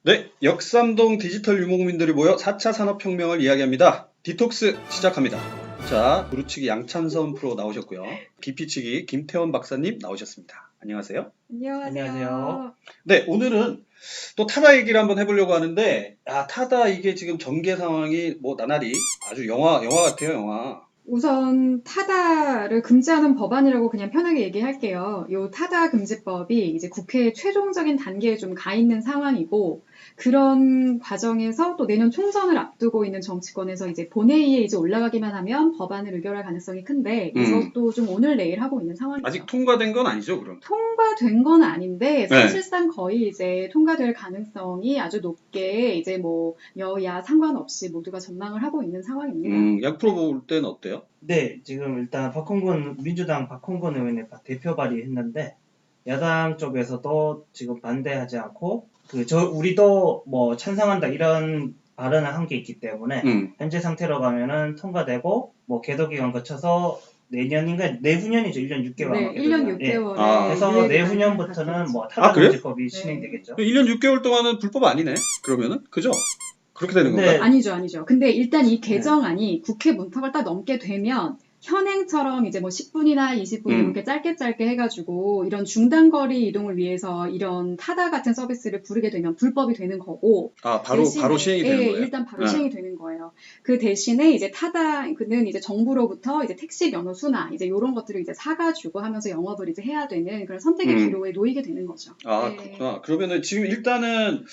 네, 역삼동 디지털 유목민들이 모여 4차 산업혁명을 이야기합니다. 디톡스 시작합니다. 자, 부르치기 양찬선 프로 나오셨고요. 기피치기 김태원 박사님 나오셨습니다. 안녕하세요. 안녕하세요. 네, 오늘은 또 타다 얘기를 한번 해보려고 하는데, 타다 이게 지금 전개 상황이 뭐 나날이 아주 영화 같아요, 영화. 우선 타다를 금지하는 법안이라고 그냥 편하게 얘기할게요. 요 타다 금지법이 이제 국회의 최종적인 단계에 좀 가 있는 상황이고, 그런 과정에서 또 내년 총선을 앞두고 있는 정치권에서 이제 본회의에 이제 올라가기만 하면 법안을 의결할 가능성이 큰데, 이것도 좀 오늘 내일 하고 있는 상황이죠. 아직 통과된 건 아니죠, 그럼? 통과된 건 아닌데 네. 사실상 거의 이제 통과될 가능성이 아주 높게 이제 뭐 여야 상관없이 모두가 전망을 하고 있는 상황입니다. 약프로 볼 때는 어때요? 네, 지금 일단 민주당 박홍근 의원이 대표 발의했는데, 야당 쪽에서도 지금 반대하지 않고, 우리도 뭐 찬성한다 이런 발언을 한 게 있기 때문에, 현재 상태로 가면은 통과되고, 뭐 개도기간 거쳐서 내후년이죠. 1년 6개월. 네, 1년 6개월에. 아. 그래서 내후년부터는 뭐 타다 그래요? 금지법이 네. 시행되겠죠. 1년 6개월 동안은 불법 아니네, 그러면은? 그죠? 그렇게 되는 네. 건가요? 아니죠. 근데 일단 이 개정안이 국회 문턱을 딱 넘게 되면 현행처럼 이제 뭐 10분이나 20분 이렇게 짧게 해가지고 이런 중단거리 이동을 위해서 이런 타다 같은 서비스를 부르게 되면 불법이 되는 거고. 바로 시행이 되는 거예요? 일단 바로 시행이 되는 거예요. 그 대신에 이제 타다는 이제 정부로부터 이제 택시 면허 수나 이제 이런 것들을 이제 사가지고 하면서 영업을 이제 해야 되는 그런 선택의 기로에 놓이게 되는 거죠. 네. 그렇구나. 그러면은 지금 일단은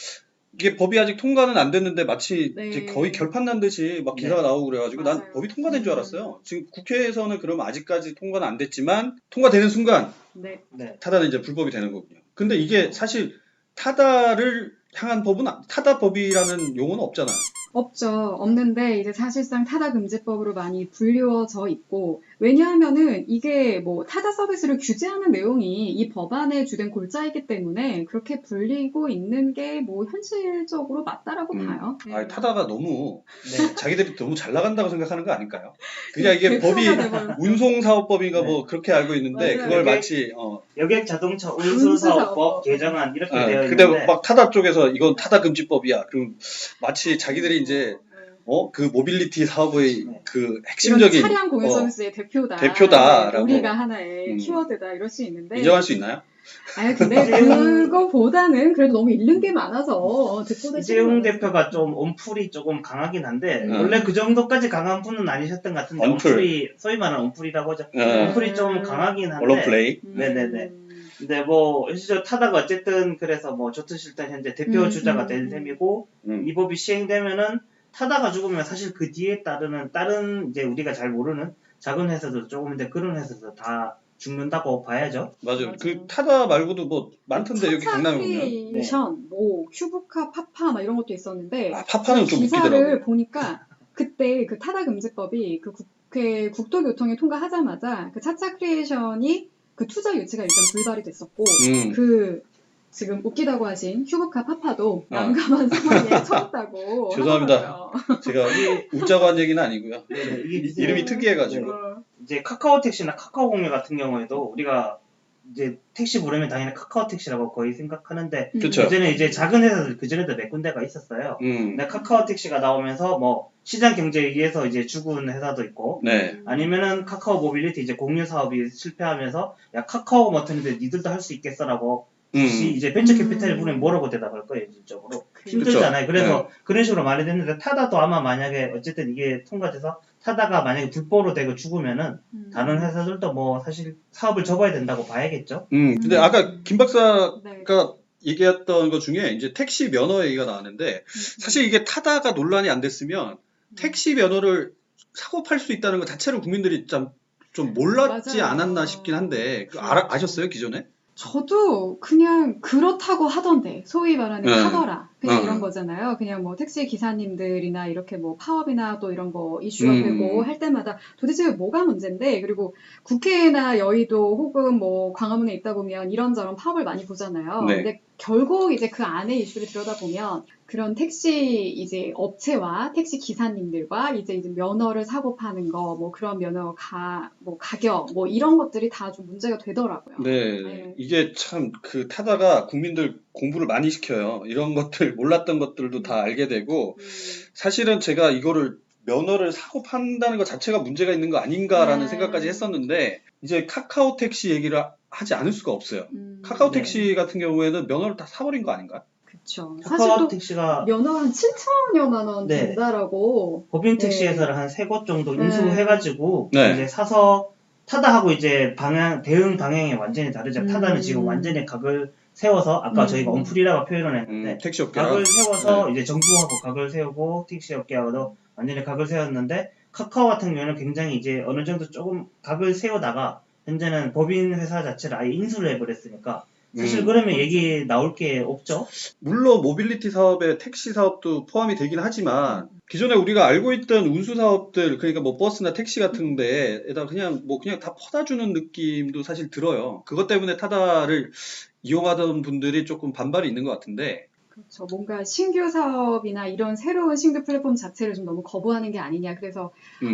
이게 법이 아직 통과는 안 됐는데 마치 네. 이제 거의 결판 난 듯이 막 기사가 나오고 그래가지고 난 맞아요. 법이 통과된 줄 알았어요. 지금 국회에서는 그럼 아직까지 통과는 안 됐지만 통과되는 순간 네. 타다는 이제 불법이 되는 거군요. 근데 이게 사실 타다를 향한 법은 타다법이라는 용어는 없잖아요. 없죠. 없는데 이제 사실상 타다 금지법으로 많이 불리워져 있고, 왜냐하면은 이게 뭐 타다 서비스를 규제하는 내용이 이 법안의 주된 골자이기 때문에 그렇게 불리고 있는 게 뭐 현실적으로 맞다라고 봐요. 네. 타다가 너무 네. 자기들이 너무 잘 나간다고 생각하는 거 아닐까요? 그냥 이게 대표가 법이 돼버렸어. 운송사업법인가 네. 뭐 그렇게 알고 있는데 맞아요. 그걸 이게 마치 여객 자동차 운수사업법 개정안 이렇게 되어 근데 있는데, 막 타다 쪽에서 이건 타다 금지법이야. 그럼 마치 자기들이 이제 그 모빌리티 사업의 네. 그 핵심적인 이런 차량 공유 서비스의 대표다라고 대표다라고. 우리가 하나의 키워드다 이럴 수 있는데, 인정할 수 있나요? 근데 그거보다는 그래도 너무 잃는 게 많아서 듣보다 이재용 대표가 좀 언풀이 조금 강하긴 한데, 원래 그 정도까지 강한 분은 아니셨던 것 같은데, 언풀이 소위 말하는 언풀이라고 하죠. 언풀이 좀 강하긴 한데, 언론 플레이. 네네네. 근데 뭐 실제로 타다가 어쨌든 그래서 뭐 좋든 싫든 현재 대표 주자가 된 셈이고, 이 법이 시행되면은 타다가 죽으면 사실 그 뒤에 따르는 다른 이제 우리가 잘 모르는 작은 회사들 조금인데 그런 회사들 다 죽는다고 봐야죠. 맞아요. 그 타다 말고도 뭐 많던데 여기 강남에 보면. 크리에이션, 뭐 큐브카, 파파 막 이런 것도 있었는데, 파파는 좀 기사를 웃기더라고요. 보니까 그때 그 타다 금지법이 그 국회 국토교통에 통과하자마자 그 차차 크리에이션이 그 투자 유치가 일단 불발이 됐었고, 그 지금 웃기다고 하신 큐브카 파파도 난감한 상황에 처했다고. 죄송합니다. 제가 웃자고 한 얘기는 아니고요. 이게 이름이 특이해가지고. 이제 카카오 택시나 카카오 공유 같은 경우에도 우리가 이제 택시 부르면 당연히 카카오 택시라고 거의 생각하는데, 그쵸. 그전에 이제 작은 회사들 그전에도 몇 군데가 있었어요. 근데 카카오 택시가 나오면서 뭐 시장 경제에 의해서 이제 죽은 회사도 있고, 네. 아니면은 카카오 모빌리티 이제 공유 사업이 실패하면서 야 카카오 같은데 니들도 할 수 있겠어라고 이제 벤처 캐피탈을 부르면 뭐라고 대답할 거예요, 실질적으로. 힘들잖아요. 그래서 그런 식으로 말이 됐는데, 타다도 아마 만약에 어쨌든 이게 통과돼서 타다가 만약에 불법으로 되고 죽으면은 다른 회사들도 뭐 사실 사업을 접어야 된다고 봐야겠죠. 근데 아까 김 박사가 얘기했던 것 중에 이제 택시 면허 얘기가 나왔는데, 사실 이게 타다가 논란이 안 됐으면 택시 면허를 사고 팔 수 있다는 것 자체를 국민들이 좀 몰랐지 맞아요. 않았나 싶긴 한데, 아셨어요, 기존에? 저도 그냥 그렇다고 하던데, 소위 말하는 타더라, 그냥 이런 거잖아요. 그냥 뭐 택시 기사님들이나 이렇게 뭐 파업이나 또 이런 거 이슈가 되고 할 때마다 도대체 뭐가 문제인데, 그리고 국회나 여의도 혹은 뭐 광화문에 있다 보면 이런저런 파업을 많이 보잖아요. 네. 근데 결국 이제 그 안에 이슈를 들여다보면 그런 택시 이제 업체와 택시 기사님들과 이제 면허를 사고 파는 거, 뭐 그런 면허 뭐 가격, 뭐 이런 것들이 다 좀 문제가 되더라고요. 네, 네. 이게 참 그 타다가 국민들 공부를 많이 시켜요. 이런 것들 몰랐던 것들도 다 알게 되고 사실은 제가 이거를 면허를 사고 판다는 것 자체가 문제가 있는 거 아닌가라는 생각까지 했었는데 이제 카카오 택시 얘기를 하지 않을 수가 없어요. 카카오 네. 택시 같은 경우에는 면허를 다 사버린 거 아닌가? 그쵸. 사실 카카오 또 택시가 면허 한 7천여만 원 네. 된다라고. 법인 네. 택시회사를 한 3곳 정도 네. 인수해가지고 네. 이제 사서 타다하고 이제 대응 방향이 완전히 다르죠. 타다는 지금 완전히 각을 세워서 아까 저희가 언풀이라고 표현을 했는데 택시 업계랑 각을 세워서 이제 정부하고 각을 세우고 택시 업계하고도 완전히 각을 세웠는데 카카오 같은 경우는 굉장히 이제 어느 정도 조금 각을 세우다가 현재는 법인 회사 자체를 아예 인수를 해버렸으니까 사실 그러면 얘기 나올 게 없죠. 물론 모빌리티 사업에 택시 사업도 포함이 되긴 하지만 기존에 우리가 알고 있던 운수 사업들 그러니까 뭐 버스나 택시 같은 데에다 그냥 다 퍼다 주는 느낌도 사실 들어요. 그것 때문에 타다를 이용하던 분들이 조금 반발이 있는 것 같은데. 그렇죠. 뭔가 신규 사업이나 이런 새로운 신규 플랫폼 자체를 좀 너무 거부하는 게 아니냐. 그래서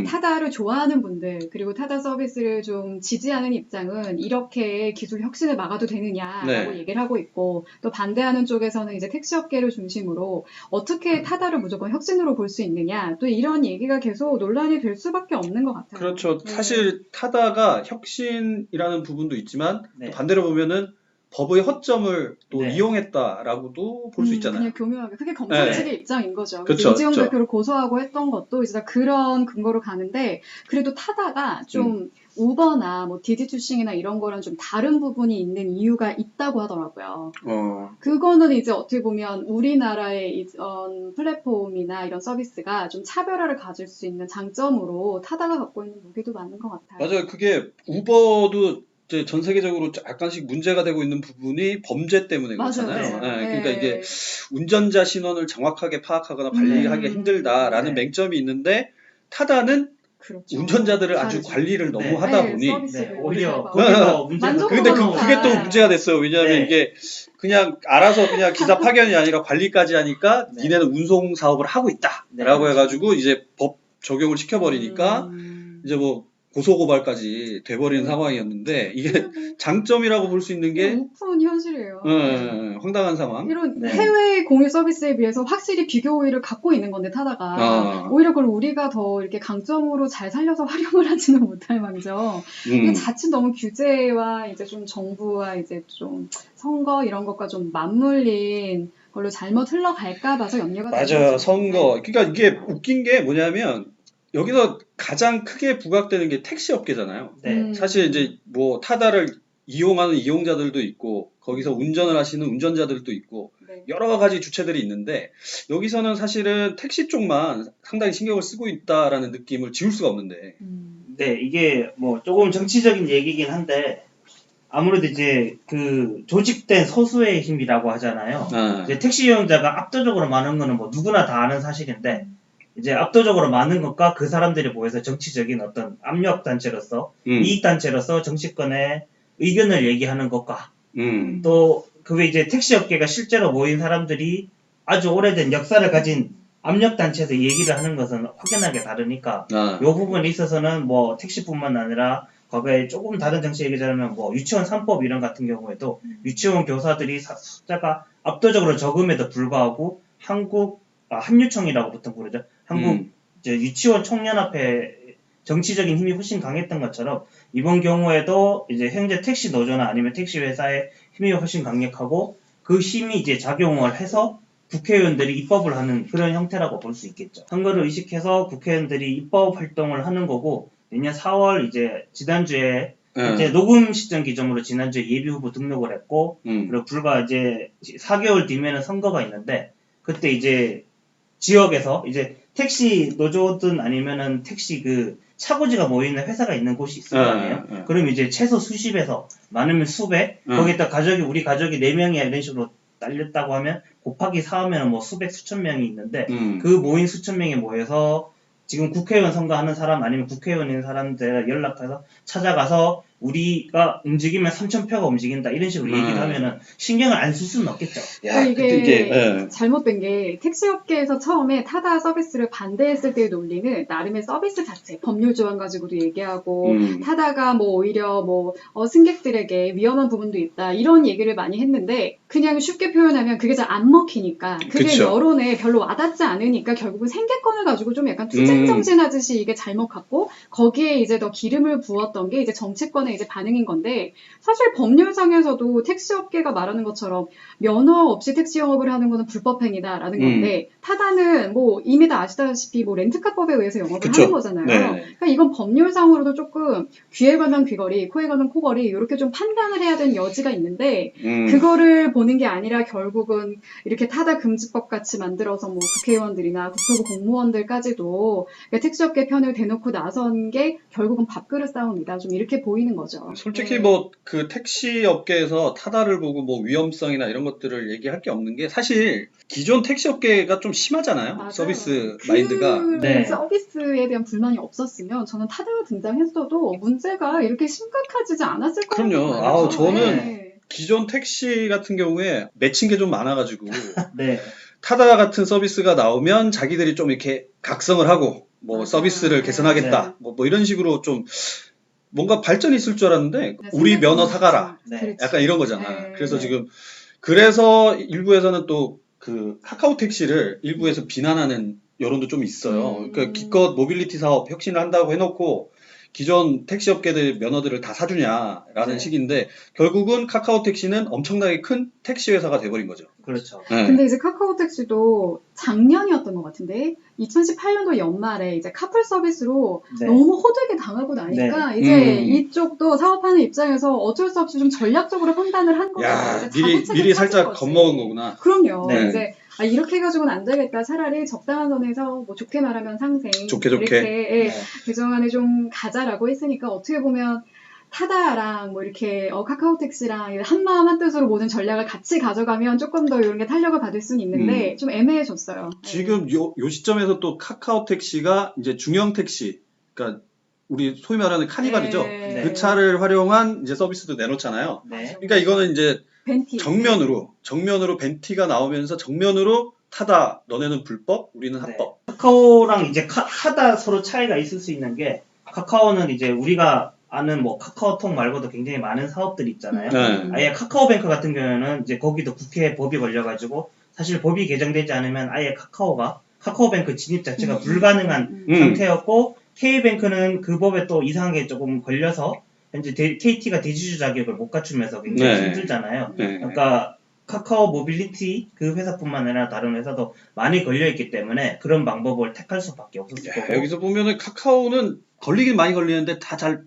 타다를 좋아하는 분들, 그리고 타다 서비스를 좀 지지하는 입장은 이렇게 기술 혁신을 막아도 되느냐라고 얘기를 하고 있고, 또 반대하는 쪽에서는 이제 택시업계를 중심으로 어떻게 타다를 무조건 혁신으로 볼 수 있느냐, 또 이런 얘기가 계속 논란이 될 수밖에 없는 것 같아요. 그렇죠. 사실 타다가 혁신이라는 부분도 있지만 또 네. 반대로 보면은 법의 허점을 또 네. 이용했다라고도 볼 수 있잖아요. 그냥 교묘하게. 그게 검찰 측의 입장인 거죠. 그쵸, 이재용 그쵸. 대표를 고소하고 했던 것도 이제 다 그런 근거로 가는데, 그래도 타다가 좀 우버나 뭐 디디투싱이나 이런 거랑 좀 다른 부분이 있는 이유가 있다고 하더라고요. 그거는 이제 어떻게 보면 우리나라의 이런 플랫폼이나 이런 서비스가 좀 차별화를 가질 수 있는 장점으로 타다가 갖고 있는 무기도 많은 것 같아요. 맞아요. 그게 우버도 이제 전 세계적으로 약간씩 문제가 되고 있는 부분이 범죄 때문에 그렇잖아요. 맞아요. 네, 그러니까 이게 운전자 신원을 정확하게 파악하거나 관리하기가 힘들다라는 맹점이 있는데 타다는 그렇죠. 운전자들을 아주 다르죠. 관리를 너무 하다 보니 오히려 거기서 문제가 근데 그게 또 문제가 됐어요. 왜냐하면 이게 그냥 알아서 그냥 기사 파견이 아니라 관리까지 하니까 니네는 운송 사업을 하고 있다라고 해가지고 이제 법 적용을 시켜버리니까 이제 뭐 고소고발까지 돼버리는 상황이었는데 이게 장점이라고 볼 수 있는 게 오픈 현실이에요. 황당한 상황. 이런 해외 공유 서비스에 비해서 확실히 비교 우위를 갖고 있는 건데 타다가 오히려 그걸 우리가 더 이렇게 강점으로 잘 살려서 활용을 하지는 못할 망정. 이게 자칫 너무 규제와 이제 좀 정부와 이제 좀 선거 이런 것과 좀 맞물린 걸로 잘못 흘러갈까 봐서 염려가 되는 거죠. 맞아요. 선거. 그러니까 이게 웃긴 게 뭐냐면 여기서 가장 크게 부각되는 게 택시 업계잖아요. 사실 이제 뭐 타다를 이용하는 이용자들도 있고 거기서 운전을 하시는 운전자들도 있고 여러 가지 주체들이 있는데 여기서는 사실은 택시 쪽만 상당히 신경을 쓰고 있다라는 느낌을 지울 수가 없는데. 네, 이게 뭐 조금 정치적인 얘기긴 한데 아무래도 이제 그 조직된 소수의 힘이라고 하잖아요. 이제 택시 이용자가 압도적으로 많은 거는 뭐 누구나 다 아는 사실인데 이제 압도적으로 많은 것과 그 사람들이 모여서 정치적인 어떤 압력 단체로서 이익 단체로서 정치권의 의견을 얘기하는 것과 또 그게 이제 택시 업계가 실제로 모인 사람들이 아주 오래된 역사를 가진 압력 단체에서 얘기를 하는 것은 확연하게 다르니까 이 부분에 있어서는 뭐 택시뿐만 아니라 과거에 조금 다른 정치 얘기자면 뭐 유치원 3법 이런 같은 경우에도 유치원 교사들이 숫자가 압도적으로 적음에도 불구하고 한유총이라고 보통 부르죠. 한국 이제 유치원 총연합회 정치적인 힘이 훨씬 강했던 것처럼 이번 경우에도 이제 현재 택시 노조나 아니면 택시 회사의 힘이 훨씬 강력하고 그 힘이 이제 작용을 해서 국회의원들이 입법을 하는 그런 형태라고 볼 수 있겠죠. 선거를 의식해서 국회의원들이 입법 활동을 하는 거고 내년 4월 이제 지난주에 이제 녹음 시점 기점으로 지난주에 예비 후보 등록을 했고 그리고 불과 이제 4개월 뒤면은 선거가 있는데 그때 이제 지역에서 이제 택시 노조든 아니면은 택시 그 차고지가 모이는 회사가 있는 곳이 있을 거 아니에요? 그럼 이제 최소 수십에서 많으면 수백, 거기다 우리 가족이 4명이 이런 식으로 딸렸다고 하면 곱하기 4하면 뭐 수백, 수천 명이 있는데 그 모인 수천 명이 모여서 지금 국회의원 선거하는 사람 아니면 국회의원인 사람들 연락해서 찾아가서 우리가 움직이면 3,000표가 움직인다 이런 식으로 얘기를 하면은 신경을 안 쓸 수는 없겠죠. 야, 이게 예. 잘못된 게 택시업계에서 처음에 타다 서비스를 반대했을 때의 논리는 나름의 서비스 자체, 법률 조항 가지고도 얘기하고 타다가 뭐 오히려 뭐 승객들에게 위험한 부분도 있다 이런 얘기를 많이 했는데 그냥 쉽게 표현하면 그게 잘 안 먹히니까 그게 그쵸. 여론에 별로 와닿지 않으니까 결국은 생계권을 가지고 좀 약간 투쟁정신하듯이 이게 잘못 갔고 거기에 이제 더 기름을 부었던 게 이제 정치권의 이제 반응인 건데 사실 법률상에서도 택시업계가 말하는 것처럼 면허 없이 택시 영업을 하는 것은 불법행위다라는 건데 타다는 뭐 이미 다 아시다시피 뭐 렌트카법에 의해서 영업을 그쵸. 하는 거잖아요. 네. 그러니까 이건 법률상으로도 조금 귀에 걸면 귀걸이, 코에 걸면 코걸이 이렇게 좀 판단을 해야 되는 여지가 있는데 그거를 보는 게 아니라 결국은 이렇게 타다 금지법 같이 만들어서 뭐 국회의원들이나 국토부 공무원들까지도 택시업계 편을 대놓고 나선 게 결국은 밥그릇 싸움이다. 좀 이렇게 보이는 거죠. 솔직히 네. 뭐 그 택시 업계에서 타다를 보고 뭐 위험성이나 이런 것들을 얘기할 게 없는 게 사실 기존 택시 업계가 좀 심하잖아요. 맞아요. 서비스 그 마인드가. 네. 서비스에 대한 불만이 없었으면 저는 타다가 등장했어도 문제가 이렇게 심각해지지 않았을 거라고 그럼요. 봐요. 아우, 저는 네. 기존 택시 같은 경우에 맺힌 게 좀 많아가지고 네. 타다 같은 서비스가 나오면 자기들이 좀 이렇게 각성을 하고 뭐 맞아요. 서비스를 개선하겠다. 네. 뭐 이런 식으로 좀 뭔가 발전이 있을 줄 알았는데 우리 면허 사가라. 네. 그렇지. 약간 이런 거잖아. 네. 그래서 네. 지금 그래서 일부에서는 또 그 카카오 택시를 일부에서 비난하는 여론도 좀 있어요. 그러니까 기껏 모빌리티 사업 혁신을 한다고 해놓고 기존 택시 업계들 면허들을 다 사주냐라는 네. 식인데 결국은 카카오 택시는 엄청나게 큰 택시 회사가 돼버린 거죠. 그렇죠. 네. 근데 이제 카카오 택시도 작년이었던 것 같은데 2018년도 연말에 이제 카풀 서비스로 네. 너무 호되게 당하고 나니까 이제 이쪽도 사업하는 입장에서 어쩔 수 없이 좀 전략적으로 판단을 한 거예요. 야, 이제 미리 자구책을 살짝 찾은 거지. 겁먹은 거구나. 그럼요. 네. 이제 이렇게 해가지고는 안 되겠다. 차라리 적당한 선에서 뭐 좋게 말하면 상생 좋게. 이렇게 네. 개정안에 좀 가자라고 했으니까 어떻게 보면 타다랑 뭐 이렇게 카카오 택시랑 한마음 한뜻으로 모든 전략을 같이 가져가면 조금 더 이런 게 탄력을 받을 수는 있는데 좀 애매해졌어요. 지금 요 시점에서 또 카카오 택시가 이제 중형 택시, 그러니까 우리 소위 말하는 카니발이죠. 네. 그 차를 활용한 이제 서비스도 내놓잖아요. 네. 그러니까 이거는 이제 벤티. 정면으로 벤티가 나오면서 정면으로 타다, 너네는 불법, 우리는 네. 합법. 카카오랑 이제 타다 서로 차이가 있을 수 있는 게 카카오는 이제 우리가 아는 뭐 카카오톡 말고도 굉장히 많은 사업들이 있잖아요. 네. 아예 카카오뱅크 같은 경우에는 이제 거기도 국회에 법이 걸려가지고 사실 법이 개정되지 않으면 아예 카카오뱅크 진입 자체가 불가능한 상태였고 K뱅크는 그 법에 또 이상한 게 조금 걸려서 현재 KT가 대주주 자격을 못 갖추면서 굉장히 네. 힘들잖아요. 네. 그러니까 카카오 모빌리티 그 회사뿐만 아니라 다른 회사도 많이 걸려있기 때문에 그런 방법을 택할 수밖에 없었을 야, 거고. 여기서 보면은 카카오는 걸리긴 많이 걸리는데 다 잘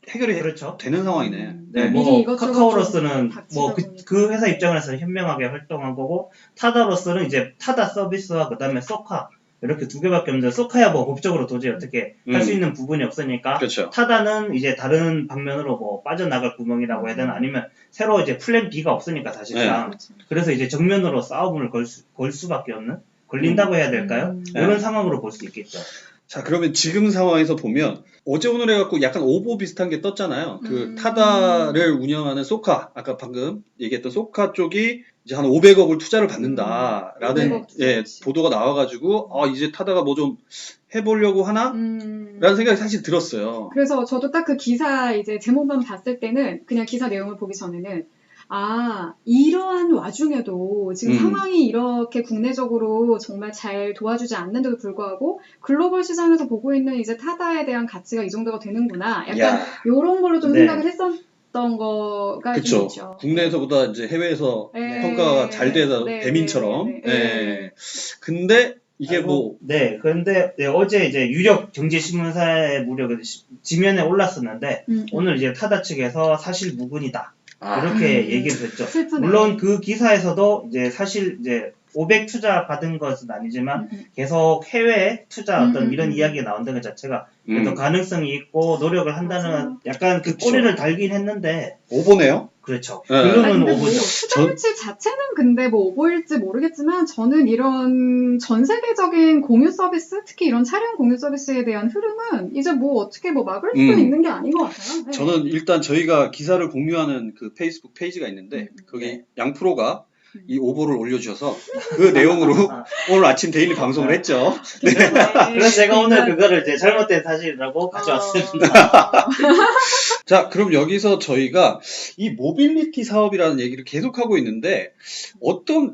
해결이 그렇죠. 되는 상황이네. 네, 미리 뭐 이것저것 카카오로서는 좀 뭐 닥치다 그 회사 입장에서 현명하게 활동한 거고 타다로서는 이제 타다 서비스와 그다음에 소카 이렇게 두 개밖에 없는데 소카야 뭐 법적으로 도저히 어떻게 할 수 있는 부분이 없으니까 그렇죠. 타다는 이제 다른 방면으로 뭐 빠져나갈 구멍이라고 해야 되나 아니면 새로 이제 플랜 B가 없으니까 사실상 그렇죠. 그래서 이제 정면으로 싸움을 걸 수밖에 없는 걸린다고 해야 될까요? 이런 상황으로 볼 수 있겠죠. 자, 그러면 지금 상황에서 보면 어제 오늘 해갖고 약간 오보 비슷한 게 떴잖아요. 그 타다를 운영하는 소카, 아까 방금 얘기했던 소카 쪽이 이제 한 500억을 투자를 받는다라는 500억 투자지. 보도가 나와가지고 이제 타다가 뭐 좀 해보려고 하나? 라는 생각이 사실 들었어요. 그래서 저도 딱 그 기사 이제 제목만 봤을 때는 그냥 기사 내용을 보기 전에는 이러한 와중에도 지금 상황이 이렇게 국내적으로 정말 잘 도와주지 않는데도 불구하고 글로벌 시장에서 보고 있는 이제 타다에 대한 가치가 이 정도가 되는구나. 약간 이런 걸로 좀 네. 생각을 했었던 거가 좀 그쵸. 있죠. 국내에서보다 이제 해외에서 네. 평가가 잘 돼서 네. 배민처럼. 네. 네. 근데 이게 네, 그런데 어제 이제 유력 경제신문사의 무려 지면에 올랐었는데 오늘 이제 타다 측에서 사실 무근이다. 이렇게 얘기를 했죠. 슬프네. 물론 그 기사에서도 이제 사실 이제 500 투자 받은 것은 아니지만 계속 해외 투자 어떤 이런 이야기가 나온다는 것 자체가 그래도 가능성이 있고 노력을 한다는 약간 그 꼬리를 달긴 했는데 오보네요. 그렇죠. 네. 결론은 뭐 오보죠. 투자 유치 자체는 근데 뭐 오보일지 모르겠지만 저는 이런 전 세계적인 공유 서비스, 특히 이런 차량 공유 서비스에 대한 흐름은 이제 뭐 어떻게 뭐 막을 수 있는 게 아닌 것 같아요. 네. 저는 일단 저희가 기사를 공유하는 그 페이스북 페이지가 있는데 거기 양프로가 이 오보를 올려주셔서 그 내용으로 오늘 아침 데일리 방송을 했죠. 네. 그래서 제가 오늘 그거를 이제 잘못된 사실이라고 가져왔습니다. 자, 그럼 여기서 저희가 이 모빌리티 사업이라는 얘기를 계속하고 있는데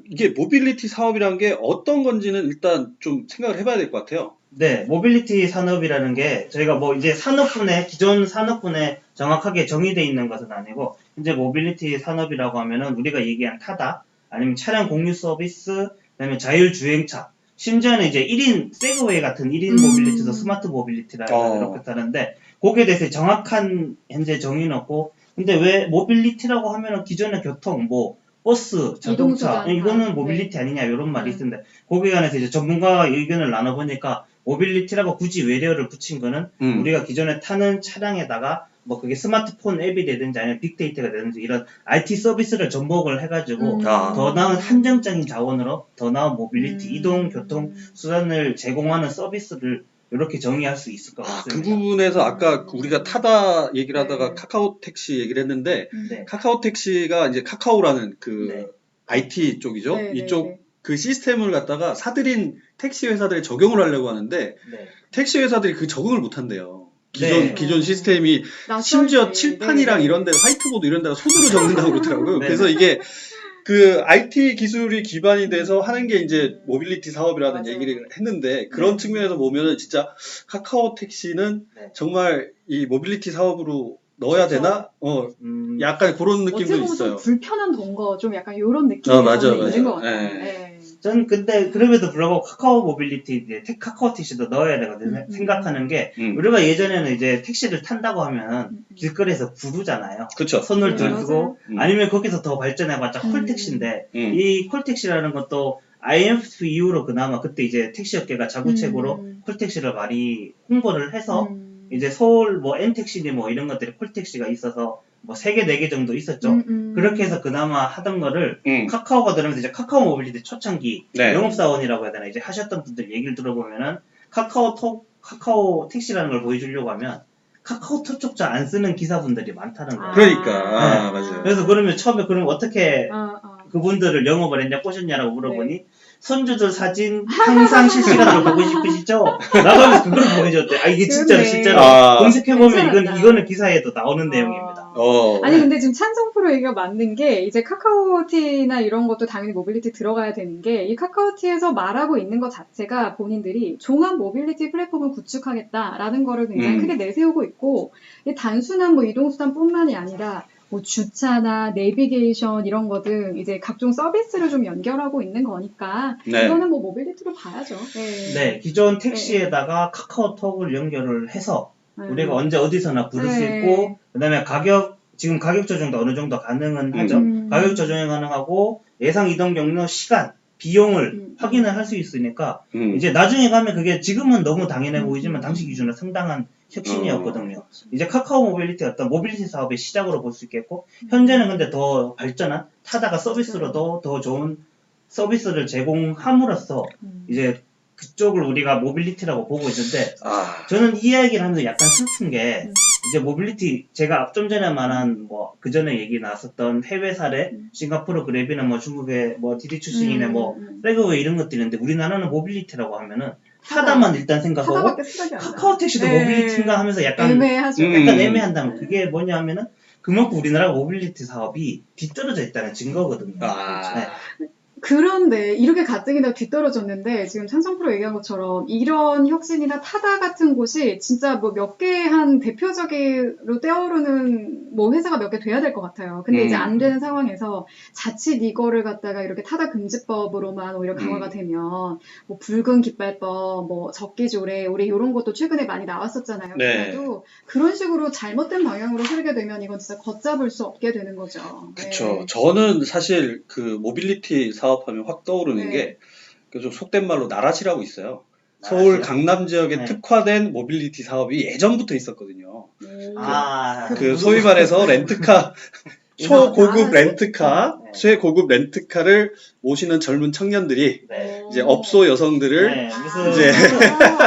이게 모빌리티 사업이라는 게 어떤 건지는 일단 좀 생각을 해봐야 될 것 같아요. 네, 모빌리티 산업이라는 게 저희가 뭐 이제 기존 산업군에 정확하게 정의되어 있는 것은 아니고 이제 모빌리티 산업이라고 하면은 우리가 얘기한 타다 아니면 차량 공유 서비스, 그다음에 자율주행차, 심지어는 이제 1인 세그웨이 같은 1인 모빌리티도 스마트 모빌리티라고 이렇게 하는데 거기에 대해서 정확한 현재 정의는 없고 근데 왜 모빌리티라고 하면은 기존의 교통 뭐 버스, 자동차 이거는 모빌리티 아니냐 이런 말이 있던데 거기에 관해서 이제 전문가와 의견을 나눠보니까 모빌리티라고 굳이 외래어를 붙인 거는 우리가 기존에 타는 차량에다가 뭐 그게 스마트폰 앱이 되든지 아니면 빅데이터가 되든지 이런 IT 서비스를 접목을 해가지고 더 나은 한정적인 자원으로 더 나은 모빌리티 이동 교통 수단을 제공하는 서비스를 이렇게 정의할 수 있을 것 같습니다. 그 부분에서 아까 우리가 타다 얘기를 하다가 카카오 택시 얘기를 했는데 카카오 택시가 이제 카카오라는 그 IT 쪽이죠. 이쪽 그 시스템을 갖다가 사들인 택시 회사들에 적용을 하려고 하는데 택시 회사들이 그 적응을 못 한대요. 기존 시스템이 심지어 칠판이랑 이런 데 화이트보드 이런 데가 손으로 적는다고 그러더라고요. 그래서 이게 그 IT 기술이 기반이 돼서 하는 게 이제 모빌리티 사업이라는 얘기를 했는데 그런 측면에서 보면은 진짜 카카오 택시는 정말 이 모빌리티 사업으로 넣어야 되나? 약간 그런 느낌도 있어요. 좀 불편한 동거 좀 약간 이런 느낌이 있는 것 같아요. 전 근데 그럼에도 불구하고 카카오 모빌리티 이제 카카오 택시도 넣어야 되거든요. 생각하는 게 우리가 예전에는 이제 택시를 탄다고 하면 길거리에서 부르잖아요. 그렇죠. 손을 들고 아니면 거기서 더 발전해봤자 콜택시인데 이 콜택시라는 것도 IMF 이후로 그나마 그때 이제 택시업계가 자구책으로 콜택시를 많이 홍보를 해서 이제 서울 뭐 N택시니 뭐 이런 것들이 콜택시가 있어서 뭐 3개, 4개 정도 있었죠. 그렇게 해서 그나마 하던 거를 카카오가 들으면서 이제 카카오 모빌리티 초창기 영업사원이라고 해야 되나 이제 하셨던 분들 얘기를 들어보면은 카카오 택시라는 걸 보여주려고 하면 카카오톡 쪽자 안 쓰는 기사분들이 많다는 거예요. 그러니까 맞아요. 그래서 그러면 처음에 그럼 어떻게 그분들을 영업을 했냐 꼬셨냐라고 물어보니 손주들 사진 항상 실시간으로 보고 싶으시죠? 라고 하면서 그걸 보여줬대. 아, 이게 진짜로. 검색해보면 이거는 기사에도 나오는 내용입니다. 아니, 근데 지금 찬성 프로 얘기가 맞는 게, 이제 카카오티나 이런 것도 당연히 모빌리티 들어가야 되는 게, 이 카카오티에서 말하고 있는 것 자체가 본인들이 종합 모빌리티 플랫폼을 구축하겠다라는 거를 굉장히 크게 내세우고 있고, 이 단순한 뭐 이동수단뿐만이 아니라, 뭐 주차나 내비게이션 이런 거 등 이제 각종 서비스를 좀 연결하고 있는 거니까 이거는 뭐 모빌리티로 봐야죠. 네, 기존 택시에다가 카카오톡을 연결을 해서 우리가 언제 어디서나 부를 수 있고 그다음에 지금 가격 조정도 어느 정도 가능은 하죠. 가격 조정이 가능하고 예상 이동 경로 시간 비용을 확인을 할 수 있으니까 이제 나중에 가면 그게 지금은 너무 당연해 보이지만 당시 기준으로 상당한 혁신이었거든요. 이제 카카오 모빌리티 어떤 모빌리티 사업의 시작으로 볼 수 있겠고 현재는 근데 더 발전한 타다가 서비스로도 더 좋은 서비스를 제공함으로써 이제 그쪽을 우리가 모빌리티라고 보고 있는데 저는 이 이야기를 하면서 약간 슬픈 게 이제 모빌리티 제가 좀 전에 말한 뭐 그 전에 얘기 나왔었던 해외 사례 싱가포르 그랩이나 뭐 중국의 뭐 디디추싱이나 뭐 세그웨이 이런 것들인데 우리나라는 모빌리티라고 하면은 타다만 일단 생각하고 카카오 택시도 모빌리티인가 하면서 약간 애매하죠. 약간 애매한다면 그게 뭐냐면은 그만큼 우리나라 모빌리티 사업이 뒤떨어져 있다는 증거거든요. 그런데 이렇게 가뜩이나 뒤떨어졌는데 지금 찬성 프로 얘기한 것처럼 이런 혁신이나 타다 같은 곳이 진짜 뭐 몇 개 한 대표적으로 떠오르는 뭐 회사가 몇 개 돼야 될 것 같아요. 근데 이제 안 되는 상황에서 자칫 이거를 갖다가 이렇게 타다 금지법으로만 오히려 강화가 되면 뭐 붉은 깃발법, 뭐 적기조례, 우리 이런 것도 최근에 많이 나왔었잖아요. 그래도 그런 식으로 잘못된 방향으로 흐르게 되면 이건 진짜 걷잡을 수 없게 되는 거죠. 그렇죠. 저는 사실 그 모빌리티 사업 사업하면 확 떠오르는 네. 게 좀 속된 말로 나라시라고 있어요. 서울 강남 지역에 네. 특화된 모빌리티 사업이 예전부터 있었거든요. 아, 그 소위 말해서 렌트카 초고급 렌트카, 네. 최고급 렌트카를 모시는 젊은 청년들이 네. 이제 업소 여성들을 네, 무슨 이제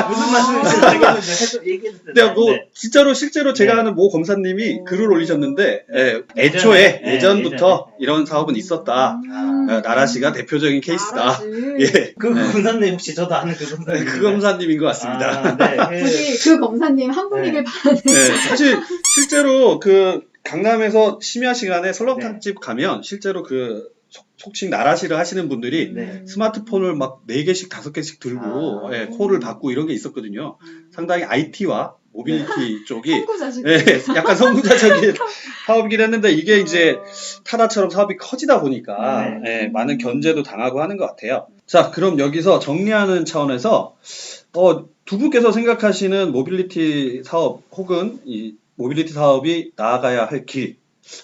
무슨 말씀인지 모르겠는데 얘기해도 근데 뭐 네. 실제로 제가 네. 아는 모 검사님이 오. 글을 올리셨는데 예전에, 예전부터 예전에. 이런 사업은 있었다. 나라시가 대표적인 케이스다. 나라시. 예, 그 검사님 혹시 저도 아는 그 검사님. 그 검사님인 것 같습니다. 아, 네. 우리 그 검사님 한 분이길 바라는. 네, 사실 실제로 그 강남에서 심야 시간에 설렁탕집 가면 실제로 그 속칭 나라시를 하시는 분들이 네. 스마트폰을 막 4개씩 5개씩 들고 아. 예, 콜을 받고 이런 게 있었거든요. 상당히 IT와 모빌리티 쪽이 선구자식. 예, 약간 선구자적인 사업이긴 했는데 이게 이제 타다처럼 사업이 커지다 보니까 예, 많은 견제도 당하고 하는 것 같아요. 자, 그럼 여기서 정리하는 차원에서 두 분께서 생각하시는 모빌리티 사업 혹은 이 모빌리티 사업이 나아가야 할 길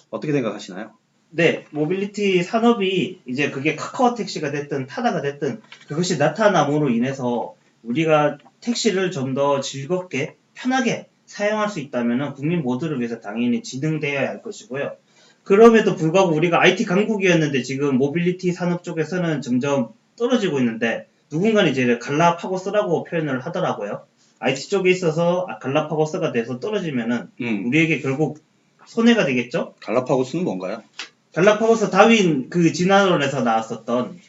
어떻게 생각하시나요? 네, 모빌리티 산업이 이제 그게 카카오 택시가 됐든 타다가 됐든 그것이 나타남으로 인해서 우리가 택시를 좀 더 즐겁게 편하게 사용할 수 있다면 국민 모두를 위해서 당연히 진흥되어야 할 것이고요. 그럼에도 불구하고 우리가 IT 강국이었는데 지금 모빌리티 산업 쪽에서는 점점 떨어지고 있는데 누군가는 이제 갈라파고스라고 표현을 하더라고요. IT 쪽에 있어서 갈라파고스가 돼서 떨어지면은 우리에게 결국 손해가 되겠죠? 갈라파고스는 뭔가요? 갈라파고스 다윈 그 진화론에서 나왔었던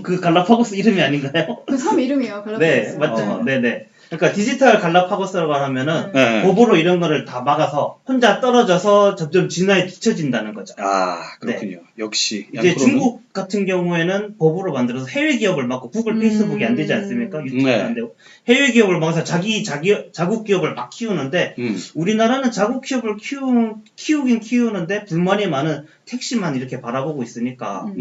그 갈라파고스 이름이 아닌가요? 그 섬 이름이에요. 네, 맞죠. 네네. 그러니까 디지털 갈라파고스라고 하면은 법으로 이런 거를 다 막아서 혼자 떨어져서 점점 진화에 뒤처진다는 거죠. 아, 그렇군요. 역시 이제 양프로는? 중국 같은 경우에는 법으로 만들어서 해외 기업을 막고 구글, 페이스북이 안 되지 않습니까? 유튜브도 안 되고 해외 기업을 막아서 자국 기업을 막 키우는데 우리나라는 자국 기업을 키우긴 키우는데 불만이 많은 택시만 이렇게 바라보고 있으니까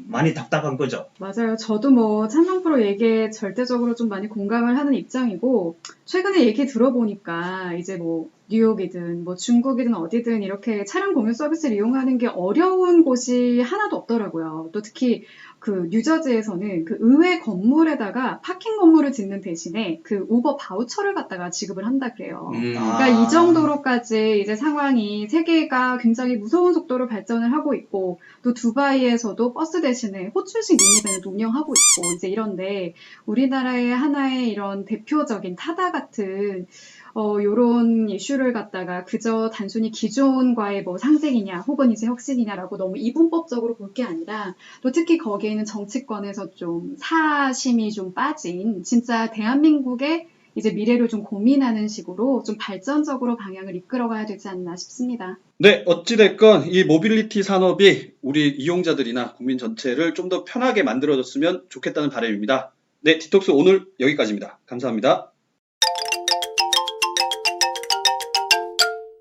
많이 답답한 거죠. 맞아요. 저도 뭐 찬성프로 얘기에 절대적으로 좀 많이 공감을 하는 입장이고 최근에 얘기 들어보니까 이제 뭐 뉴욕이든 뭐 중국이든 어디든 이렇게 차량 공유 서비스를 이용하는 게 어려운 곳이 하나도 없더라고요. 또 특히 그 뉴저지에서는 그 의회 건물에다가 파킹 건물을 짓는 대신에 그 우버 바우처를 갖다가 지급을 한다 그래요. 그러니까 이 정도로까지 이제 상황이 세계가 굉장히 무서운 속도로 발전을 하고 있고 또 두바이에서도 버스 대신에 호출식 미니밴을 운영하고 있고 이제 이런데 우리나라의 하나의 이런 대표적인 타다 같은 요런 이슈를 갖다가 그저 단순히 기존과의 뭐 상생이냐 혹은 이제 혁신이냐라고 너무 이분법적으로 볼 게 아니라 또 특히 거기에는 정치권에서 좀 사심이 좀 빠진 진짜 대한민국의 이제 미래를 좀 고민하는 식으로 좀 발전적으로 방향을 이끌어가야 되지 않나 싶습니다. 네, 어찌됐건 이 모빌리티 산업이 우리 이용자들이나 국민 전체를 좀 더 편하게 만들어줬으면 좋겠다는 바람입니다. 네, 디톡스 오늘 여기까지입니다. 감사합니다.